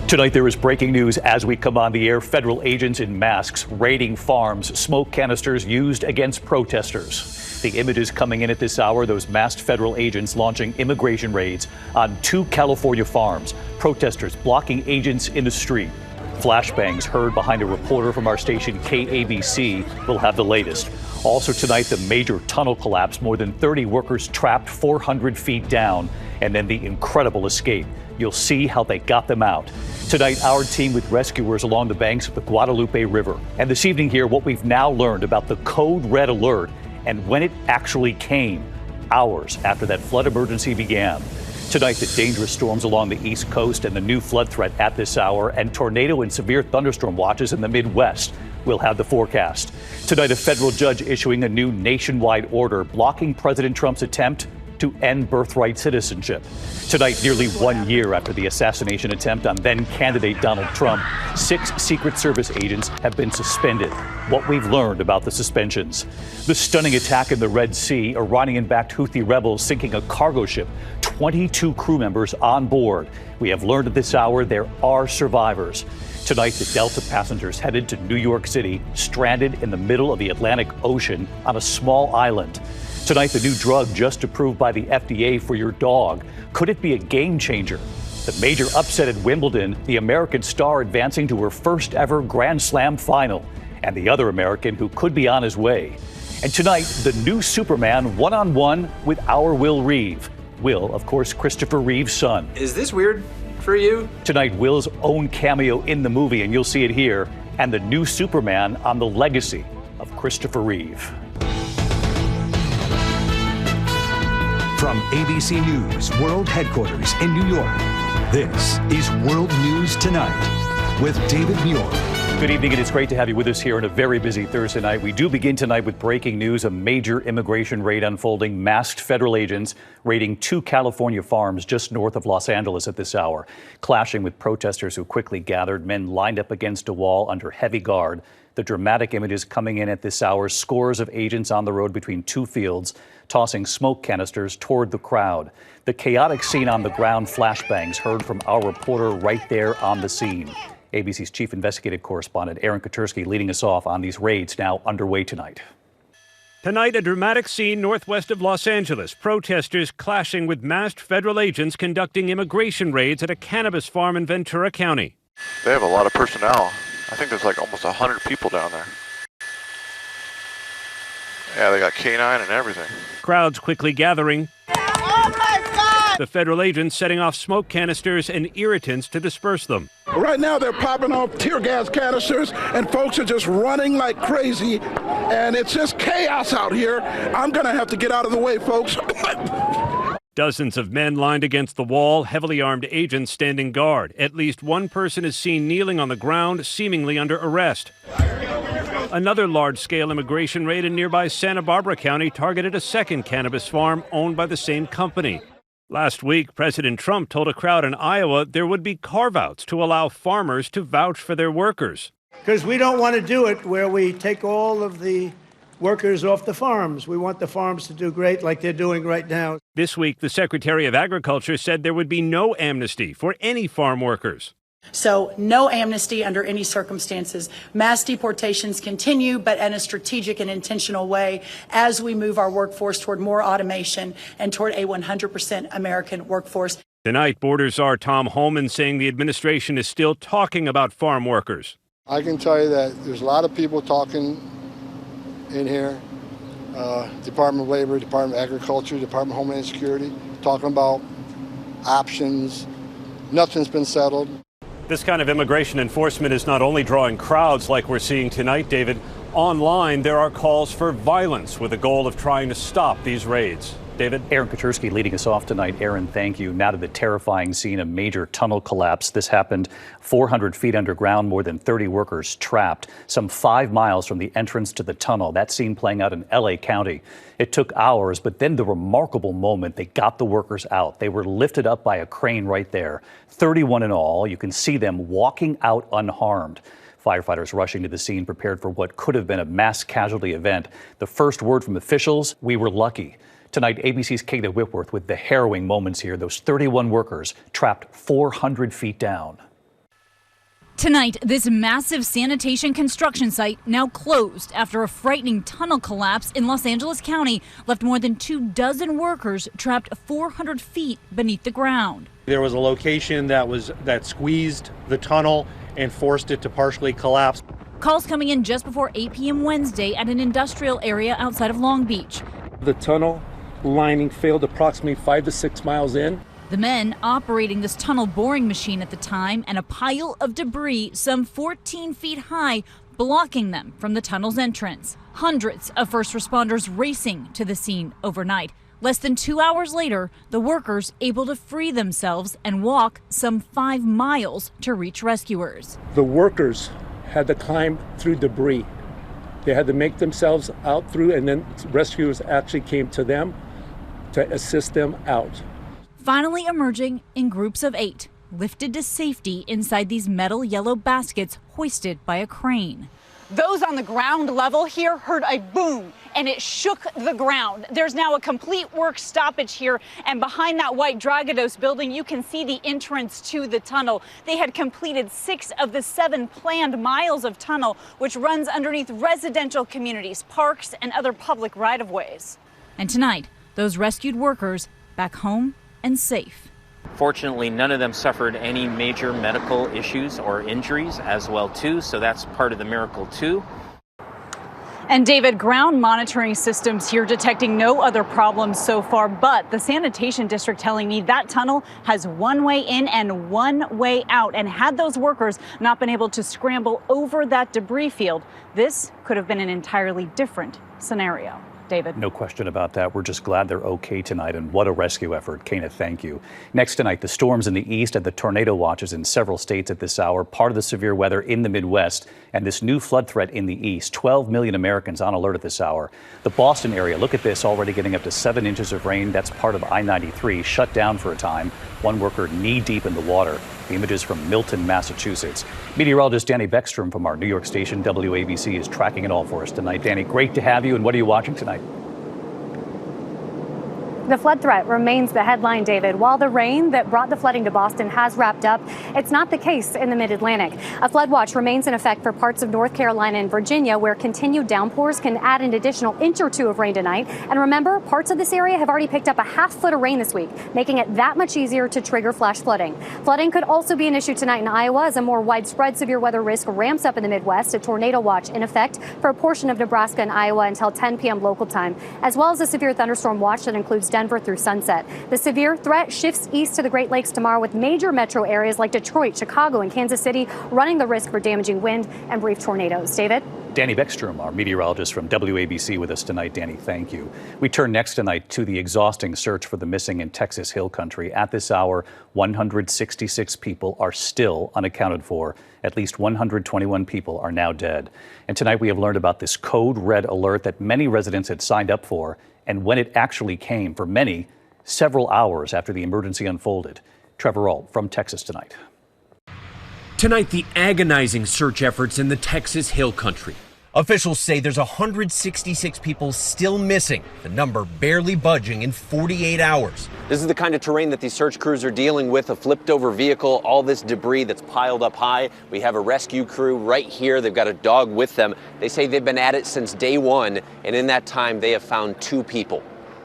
Tonight, there is breaking news as we come on the air. Federal agents in masks raiding farms, smoke canisters used against protesters. The images coming in at this hour, those masked federal agents launching immigration raids on 2 California farms. Protesters blocking agents in the street. Flashbangs heard behind a reporter from our station KABC. We'll have the latest. Also tonight, the major tunnel collapse, more than 30 workers trapped 400 feet down, and then the incredible escape. You'll see how they got them out. Tonight, our team with rescuers along the banks of the Guadalupe River. And this evening here, what we've now learned about the code red alert and when it actually came, hours after that flood emergency began. Tonight, the dangerous storms along the East Coast and the new flood threat at this hour, and tornado and severe thunderstorm watches in the Midwest. We'll have the forecast. Tonight, a federal judge issuing a new nationwide order blocking President Trump's attempt to end birthright citizenship. Tonight, nearly 1 year after the assassination attempt on then-candidate Donald Trump, 6 Secret Service agents have been suspended. What we've learned about the suspensions. The stunning attack in the Red Sea, Iranian-backed Houthi rebels sinking a cargo ship, 22 crew members on board. We have learned at this hour there are survivors. Tonight, the Delta passengers headed to New York City, stranded in the middle of the Atlantic Ocean on a small island. Tonight, the new drug just approved by the FDA for your dog. Could it be a game changer? The major upset at Wimbledon, the American star advancing to her first ever Grand Slam final, and the other American who could be on his way. And tonight, the new Superman one-on-one with our Will Reeve. Will, of course, Christopher Reeve's son. Is this weird for you? Tonight, Will's own cameo in the movie, and you'll see it here, and the new Superman on the legacy of Christopher Reeve. From ABC News World Headquarters in New York, this is World News Tonight with David Muir. Good evening, and it's great to have you with us here on a very busy Thursday night. We do begin tonight with breaking news, a major immigration raid unfolding, masked federal agents raiding 2 California farms just north of Los Angeles at this hour, clashing with protesters who quickly gathered, men lined up against a wall under heavy guard. The dramatic images coming in at this hour, scores of agents on the road between 2 fields, tossing smoke canisters toward the crowd. The chaotic scene on the ground, flashbangs heard from our reporter right there on the scene. ABC's chief investigative correspondent Aaron Katersky leading us off on these raids now underway tonight. Tonight, a dramatic scene northwest of Los Angeles. Protesters clashing with masked federal agents conducting immigration raids at a cannabis farm in Ventura County. They have a lot of personnel. I think there's like almost 100 people down there. Yeah, they got K9 and everything. Crowds quickly gathering. Oh my God! The federal agents setting off smoke canisters and irritants to disperse them. Right now they're popping off tear gas canisters and folks are just running like crazy and it's just chaos out here. I'm gonna have to get out of the way, folks. Dozens of men lined against the wall, heavily armed agents standing guard. At least one person is seen kneeling on the ground, seemingly under arrest. Another large-scale immigration raid in nearby Santa Barbara County targeted a second cannabis farm owned by the same company. Last week, President Trump told a crowd in Iowa there would be carve-outs to allow farmers to vouch for their workers. Because we don't want to do it where we take all of the workers off the farms. We want the farms to do great like they're doing right now. This week, the Secretary of Agriculture said there would be no amnesty for any farm workers. So no amnesty under any circumstances. Mass deportations continue, but in a strategic and intentional way as we move our workforce toward more automation and toward a 100% American workforce. Tonight, Border Czar Tom Homan saying the administration is still talking about farm workers. I can tell you that there's a lot of people talking in here. Department of Labor, Department of Agriculture, Department of Homeland Security, talking about options. Nothing's been settled. This kind of immigration enforcement is not only drawing crowds like we're seeing tonight, David. Online, there are calls for violence with the goal of trying to stop these raids. David? Aaron Katersky leading us off tonight. Aaron, thank you. Now to the terrifying scene, a major tunnel collapse. This happened 400 feet underground, more than 30 workers trapped, some 5 miles from the entrance to the tunnel. That scene playing out in LA County. It took hours, but then the remarkable moment, they got the workers out. They were lifted up by a crane right there. 31 in all. You can see them walking out unharmed. Firefighters rushing to the scene, prepared for what could have been a mass casualty event. The first word from officials, we were lucky. Tonight, ABC's Kayna Whitworth with the harrowing moments here. Those 31 workers trapped 400 feet down. Tonight, this massive sanitation construction site now closed after a frightening tunnel collapse in Los Angeles County left more than 24 workers trapped 400 feet beneath the ground. There was a location that squeezed the tunnel and forced it to partially collapse. Calls coming in just before 8 p.m. Wednesday at an industrial area outside of Long Beach. The tunnel lining failed approximately 5 to 6 miles in. The men operating this tunnel boring machine at the time, and a pile of debris some 14 feet high blocking them from the tunnel's entrance. Hundreds of first responders racing to the scene overnight. Less than 2 hours later, the workers able to free themselves and walk some 5 miles to reach rescuers. The workers had to climb through debris. They had to make themselves out through, and then rescuers actually came to them to assist them out. Finally emerging in groups of 8, lifted to safety inside these metal yellow baskets hoisted by a crane. Those on the ground level here heard a boom, and it shook the ground. There's now a complete work stoppage here, and behind that white Dragados building, you can see the entrance to the tunnel. They had completed 6 of the 7 planned miles of tunnel, which runs underneath residential communities, parks, and other public right-of-ways. And tonight, those rescued workers back home and safe. Fortunately, none of them suffered any major medical issues or injuries as well too, so that's part of the miracle too. And David, ground monitoring systems here detecting no other problems so far, but the sanitation district telling me that tunnel has one way in and one way out. And had those workers not been able to scramble over that debris field, this could have been an entirely different scenario. David. No question about that. We're just glad they're okay tonight, and what a rescue effort. Kayna, thank you. Next tonight, the storms in the east and the tornado watches in several states at this hour, part of the severe weather in the Midwest, and this new flood threat in the east. 12 million Americans on alert at this hour. The Boston area, look at this, already getting up to 7 inches of rain. That's part of I-93, shut down for a time. One worker knee-deep in the water. The images from Milton, Massachusetts. Meteorologist Danny Beckstrom from our New York station, WABC, is tracking it all for us tonight. Danny, great to have you, and what are you watching tonight? The flood threat remains the headline, David. While the rain that brought the flooding to Boston has wrapped up, it's not the case in the mid-Atlantic. A flood watch remains in effect for parts of North Carolina and Virginia, where continued downpours can add an additional inch or 2 of rain tonight. And remember, parts of this area have already picked up a ½ foot of rain this week, making it that much easier to trigger flash flooding. Flooding could also be an issue tonight in Iowa as a more widespread severe weather risk ramps up in the Midwest. A tornado watch in effect for a portion of Nebraska and Iowa until 10 p.m. local time, as well as a severe thunderstorm watch that includes Denver through sunset. The severe threat shifts east to the Great Lakes tomorrow, with major metro areas like Detroit, Chicago, and Kansas City running the risk for damaging wind and brief tornadoes. David? Danny Beckstrom, our meteorologist from WABC, with us tonight. Danny, thank you. We turn next tonight to the exhausting search for the missing in Texas Hill Country. At this hour, 166 people are still unaccounted for. At least 121 people are now dead. And tonight we have learned about this code red alert that many residents had signed up for, and when it actually came, for many, several hours after the emergency unfolded. Trevor Ault from Texas tonight. Tonight, the agonizing search efforts in the Texas Hill Country. Officials say there's 166 people still missing, the number barely budging in 48 hours. This is the kind of terrain that these search crews are dealing with, a flipped over vehicle, all this debris that's piled up high. We have a rescue crew right here. They've got a dog with them. They say they've been at it since day one, and in that time they have found 2 people.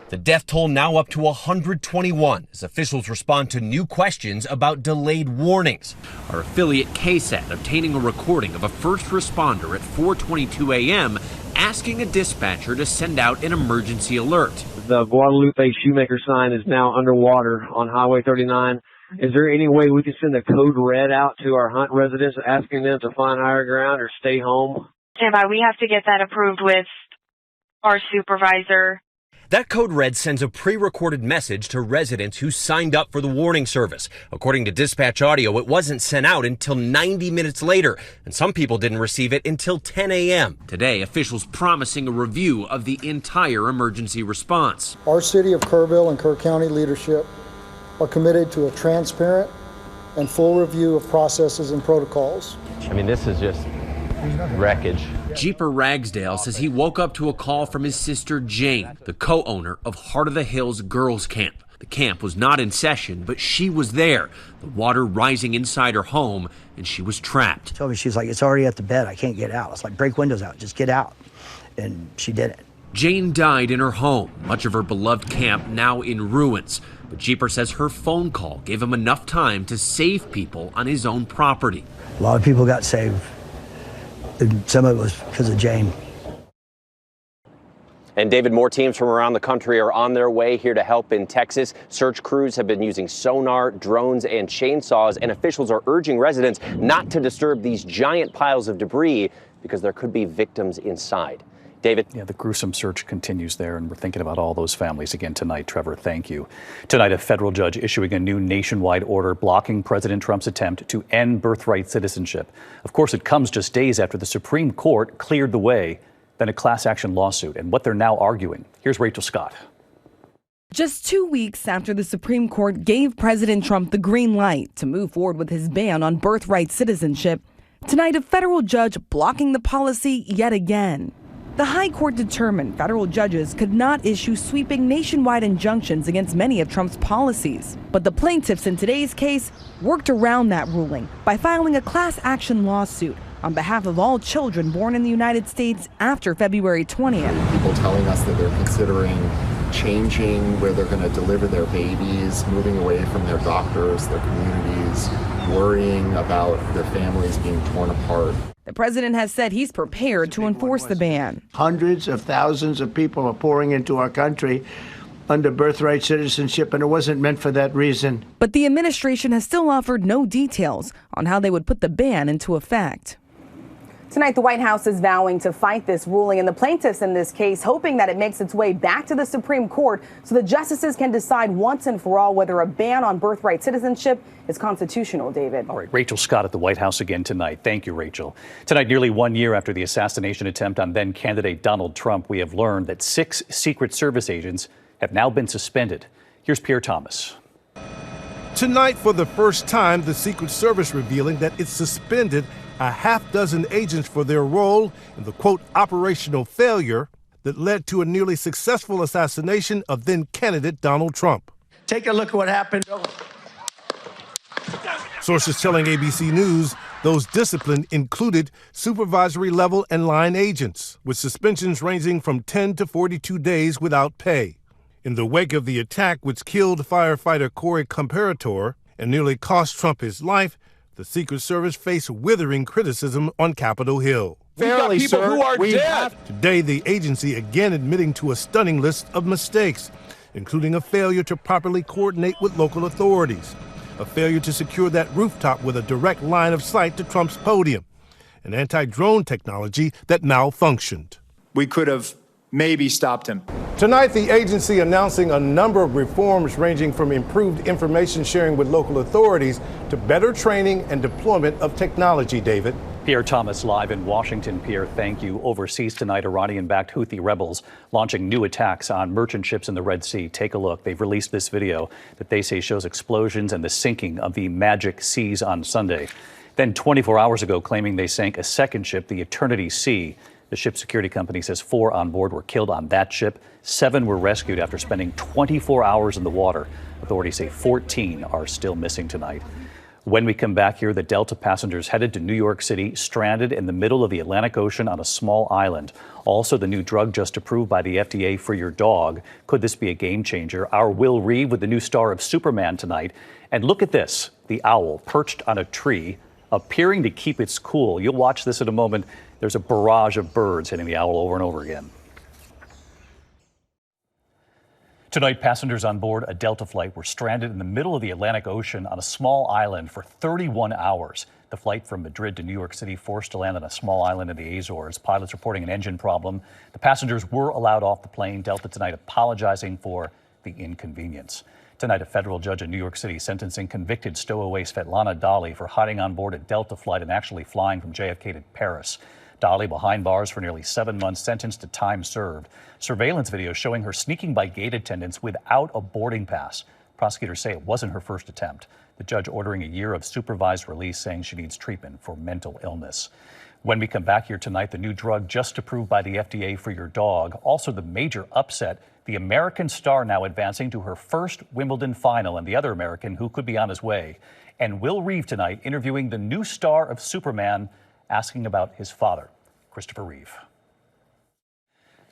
The death toll now up to 121 as officials respond to new questions about delayed warnings. Our affiliate KSAT obtaining a recording of a first responder at 4:22 a.m. asking a dispatcher to send out an emergency alert. The Guadalupe Shoemaker sign is now underwater on Highway 39. Is there any way we can send a code red out to our Hunt residents asking them to find higher ground or stay home? Stand by. We have to get that approved with our supervisor. That code red sends a pre-recorded message to residents who signed up for the warning service. According to dispatch audio, it wasn't sent out until 90 minutes later, and some people didn't receive it until 10 a.m. Today, officials promising a review of the entire emergency response. Our city of Kerrville and Kerr County leadership are committed to a transparent and full review of processes and protocols. I mean, this is just wreckage. Jeeper Ragsdale says he woke up to a call from his sister Jane, the co-owner of Heart of the Hills Girls Camp. The camp was not in session, but she was there, the water rising inside her home, and she was trapped. She told me, she's like, it's already at the bed. I can't get out. It's like, break windows out. Just get out. And she did it. Jane died in her home, much of her beloved camp now in ruins. But Jeeper says her phone call gave him enough time to save people on his own property. A lot of people got saved. And some of it was because of Jane. And David, more teams from around the country are on their way here to help in Texas. Search crews have been using sonar, drones, and chainsaws, and officials are urging residents not to disturb these giant piles of debris because there could be victims inside. David? Yeah, the gruesome search continues there, and we're thinking about all those families again tonight. Trevor, thank you. Tonight, a federal judge issuing a new nationwide order blocking President Trump's attempt to end birthright citizenship. Of course, it comes just days after the Supreme Court cleared the way, then a class action lawsuit, and what they're now arguing. Here's Rachel Scott. Just 2 weeks after the Supreme Court gave President Trump the green light to move forward with his ban on birthright citizenship, tonight a federal judge blocking the policy yet again. The High Court determined federal judges could not issue sweeping nationwide injunctions against many of Trump's policies. But the plaintiffs in today's case worked around that ruling by filing a class action lawsuit on behalf of all children born in the United States after February 20th. People telling us that they're considering changing where they're going to deliver their babies, moving away from their doctors, their communities, worrying about their families being torn apart. The president has said he's prepared to enforce the ban. Hundreds of thousands of people are pouring into our country under birthright citizenship, and it wasn't meant for that reason. But the administration has still offered no details on how they would put the ban into effect. Tonight, the White House is vowing to fight this ruling, and the plaintiffs in this case hoping that it makes its way back to the Supreme Court so the justices can decide once and for all whether a ban on birthright citizenship is constitutional, David. All right, Rachel Scott at the White House again tonight. Thank you, Rachel. Tonight, nearly 1 year after the assassination attempt on then-candidate Donald Trump, we have learned that 6 Secret Service agents have now been suspended. Here's Pierre Thomas. Tonight, for the first time, the Secret Service revealing that it suspended a half-dozen agents for their role in the, quote, operational failure that led to a nearly successful assassination of then-candidate Donald Trump. Take a look at what happened. Sources telling ABC News those disciplined included supervisory level and line agents, with suspensions ranging from 10 to 42 days without pay. In the wake of the attack, which killed firefighter Corey Comparator and nearly cost Trump his life, the Secret Service faced withering criticism on Capitol Hill. Fairly, people sir, who are dead. Today, the agency again admitting to a stunning list of mistakes, including a failure to properly coordinate with local authorities, a failure to secure that rooftop with a direct line of sight to Trump's podium, and anti-drone technology that malfunctioned. We could have maybe stopped him. Tonight, the agency announcing a number of reforms ranging from improved information sharing with local authorities to better training and deployment of technology, David. Pierre Thomas live in Washington. Pierre, thank you. Overseas tonight, Iranian-backed Houthi rebels launching new attacks on merchant ships in the Red Sea. Take a look. They've released this video that they say shows explosions and the sinking of the Magic Seas on Sunday. Then 24 hours ago, claiming they sank a second ship, the Eternity Sea. The ship's security company says 4 on board were killed on that ship. 7 were rescued after spending 24 hours in the water. Authorities say 14 are still missing tonight. When we come back here, the Delta passengers headed to New York City, stranded in the middle of the Atlantic Ocean on a small island. Also, the new drug just approved by the FDA for your dog. Could this be a game changer? Our Will Reeve with the new star of Superman tonight. And look at this, the owl perched on a tree, appearing to keep its cool. You'll watch this in a moment. There's a barrage of birds hitting the owl over and over again. Tonight, passengers on board a Delta flight were stranded in the middle of the Atlantic Ocean on a small island for 31 hours. The flight from Madrid to New York City forced to land on a small island in the Azores. Pilots reporting an engine problem. The passengers were allowed off the plane. Delta tonight apologizing for the inconvenience. Tonight, a federal judge in New York City sentencing convicted stowaway Svetlana Dali for hiding on board a Delta flight and actually flying from JFK to Paris. Dali behind bars for nearly 7 months, sentenced to time served. Surveillance video showing her sneaking by gate attendants without a boarding pass. Prosecutors say it wasn't her first attempt. The judge ordering a year of supervised release, saying she needs treatment for mental illness. When we come back here tonight, the new drug just approved by the FDA for your dog. Also, the major upset, the American star now advancing to her first Wimbledon final, and the other American who could be on his way. And Will Reeve tonight interviewing the new star of Superman, asking about his father, Christopher Reeve.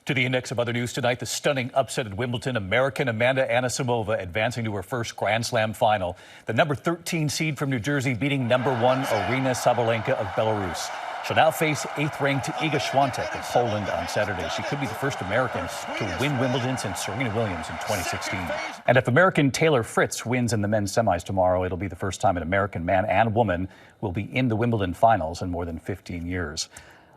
To the index of other news tonight, the stunning upset at Wimbledon, American Amanda Anisimova advancing to her first Grand Slam final. The number 13 seed from New Jersey beating number 1 Arina Sabalenka of Belarus. She'll now face 8th-ranked Iga Świątek of Poland on Saturday. She could be the first American to win Wimbledon since Serena Williams in 2016. And if American Taylor Fritz wins in the men's semis tomorrow, it'll be the first time an American man and woman will be in the Wimbledon finals in more than 15 years.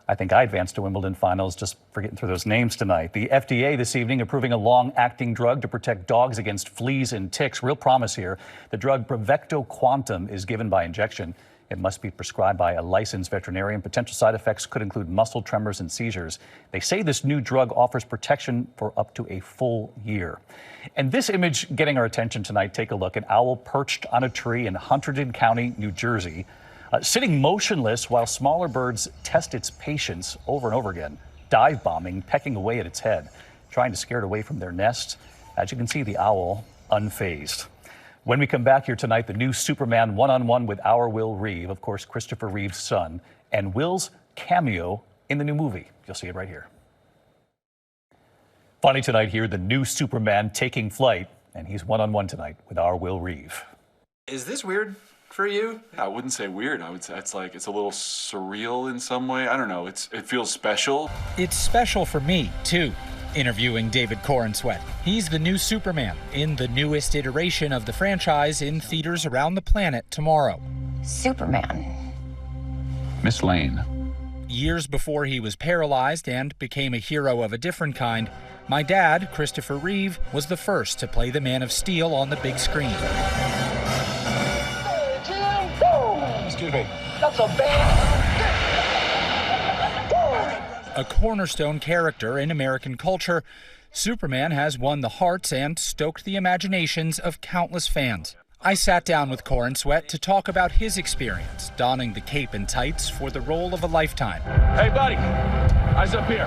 I think I advanced to Wimbledon finals just for getting through those names tonight. The FDA this evening approving a long-acting drug to protect dogs against fleas and ticks. Real promise here. The drug Bravecto Quantum is given by injection. It must be prescribed by a licensed veterinarian. Potential side effects could include muscle tremors and seizures. They say this new drug offers protection for up to a full year. And this image getting our attention tonight, take a look. An owl perched on a tree in Hunterdon County, New Jersey, sitting motionless while smaller birds test its patience over and over again, dive bombing, pecking away at its head, trying to scare it away from their nest. As you can see, the owl unfazed. When we come back here tonight, the new Superman one-on-one with our Will Reeve, of course, Christopher Reeve's son, and Will's cameo in the new movie. You'll see it right here. Funny tonight here, the new Superman taking flight, and he's one-on-one tonight with our Will Reeve. Is this weird for you? I wouldn't say weird. I would say it's a little surreal in some way. I don't know. It feels special. It's special for me, too. Interviewing David Corenswet. He's the new Superman in the newest iteration of the franchise in theaters around the planet tomorrow. Superman. Miss Lane. Years before he was paralyzed and became a hero of a different kind, my dad, Christopher Reeve, was the first to play the Man of Steel on the big screen. Excuse me. That's a bad. A cornerstone character in American culture, Superman has won the hearts and stoked the imaginations of countless fans. I sat down with Corenswet to talk about his experience donning the cape and tights for the role of a lifetime. Hey, buddy. Eyes up here.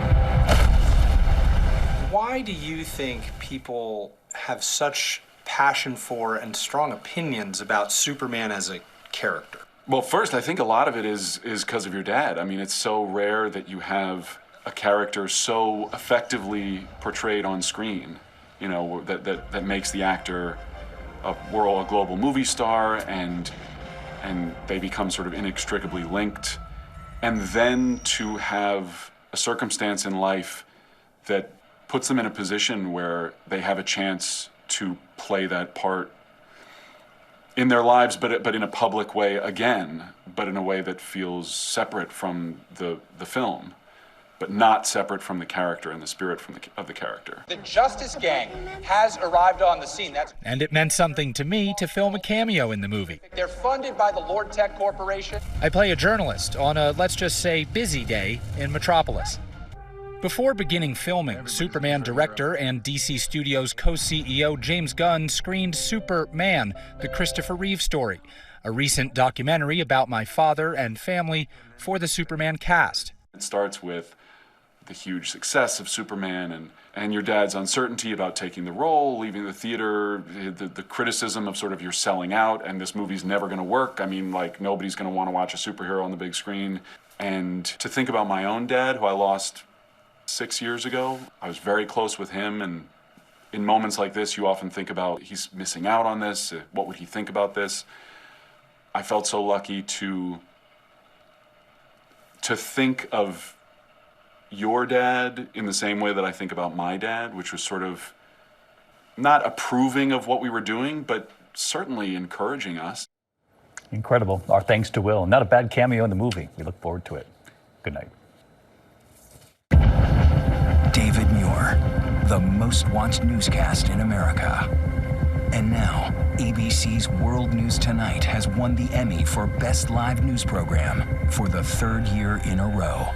Why do you think people have such passion for and strong opinions about Superman as a character? Well, first, I think a lot of it is because of your dad. I mean, it's so rare that you have a character so effectively portrayed on screen, you know, that makes the actor a global movie star, and they become sort of inextricably linked. And then to have a circumstance in life that puts them in a position where they have a chance to play that part in their lives, but in a public way again, but in a way that feels separate from the film, but not separate from the character and the spirit of the character. The Justice Gang has arrived on the scene. And it meant something to me to film a cameo in the movie. They're funded by the Lord Tech Corporation. I play a journalist on a, let's just say, busy day in Metropolis. Before beginning filming, Superman director and DC Studios co-CEO James Gunn screened Superman, the Christopher Reeve story, a recent documentary about my father and family for the Superman cast. It starts with the huge success of Superman and your dad's uncertainty about taking the role, leaving the theater, the criticism of sort of you're selling out and this movie's never going to work. I mean, like, nobody's going to want to watch a superhero on the big screen. And to think about my own dad, who I lost 6 years ago. I was very close with him, and in moments like this, you often think about he's missing out on this. What would he think about this? I felt so lucky to think of your dad in the same way that I think about my dad, which was sort of not approving of what we were doing, but certainly encouraging us. Incredible. Our thanks to Will. Not a bad cameo in the movie. We look forward to it. Good night. David Muir, the most watched newscast in America. And now, ABC's World News Tonight has won the Emmy for Best Live News Program for the 3rd year in a row.